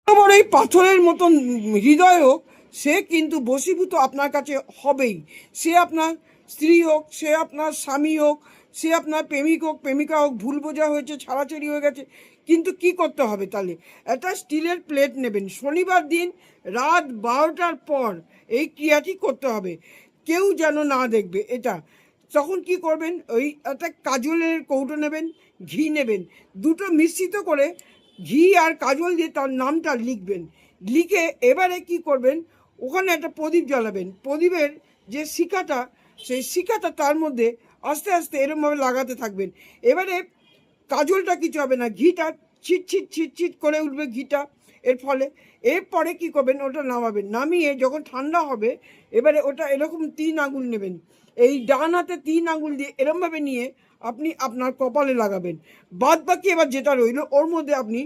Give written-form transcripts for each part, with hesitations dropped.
বড় এই পাথরের মতন হৃদয় হোক, সে কিন্তু বশীভূত আপনার কাছে হবেই। সে আপনার স্ত্রী হোক, সে আপনার স্বামী হোক, সে আপনার প্রেমিক হোক, প্রেমিকা হোক, ভুল বোঝা হয়েছে, ছাড়াছাড়ি হয়ে গেছে। কিন্তু কি করতে হবে তাহলে? একটা স্টিলের প্লেট নেবেন, শনিবার দিন রাত 12টার পর এই ক্রিয়াটি করতে হবে, কেউ যেন না দেখবে এটা। তখন কি করবেন, ওই একটা কাজলের কৌটো নেবেন, ঘি নেবেন, দুটো মিশ্রিত করে ঘি আর কাজল দিয়ে তার নামটা লিখবেন। লিখে এবারে কি করবেন, ওখানে একটা প্রদীপ জ্বালাবেন। প্রদীপের যে শিখাটা, সেই শিখাটা তার মধ্যে আস্তে আস্তে এরমভাবে লাগাতে থাকবেন। এবারে কাজলটা কিছু হবে না, ঘিটা ছিটছিট ছিটছিট করে উঠবে ঘিটা এর ফলে। এরপরে কি করবেন, ওটা নামাবেন, নামিয়ে যখন ঠান্ডা হবে এবারে ওটা এরকম 3 আঙুল নেবেন, এই ডান হাতে 3 আঙুল দিয়ে এরমভাবে নিয়ে আপনি আপনার কপালে লাগাবেন। বাদ বাকি এবার যেটা রইল ওর মধ্যে আপনি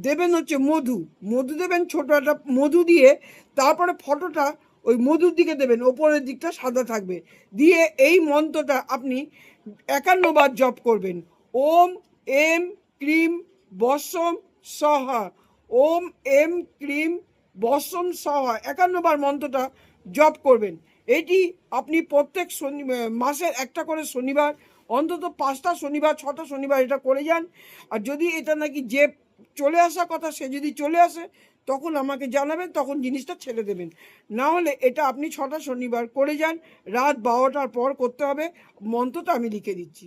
দেবেন হচ্ছে মধু। মধু দেবেন, ছোটো একটা মধু দিয়ে তারপরে ফটোটা ওই মধুর দিকে দেবেন, ওপরের দিকটা সাদা থাকবে। দিয়ে এই মন্ত্রটা আপনি 51 বার জপ করবেন। ওম এম ক্রিম বসম সহা, ওম এম ক্রিম বসম সহা, 51 বার মন্ত্রটা জপ করবেন। এটি আপনি প্রত্যেক মাসের একটা করে শনিবার, অন্তত 5টা শনিবার 6টা শনিবার এটা করে যান। আর যদি এটা নাকি যে চলে আসা কথা সে যদি চলে আসে তখন আমাকে জানাবেন, তখন জিনিসটা ছেড়ে দেবেন। না হলে এটা আপনি 6টা শনিবার করে যান, রাত 12টার পর করতে হবে। মন্ত্রটা আমি লিখে দিচ্ছি।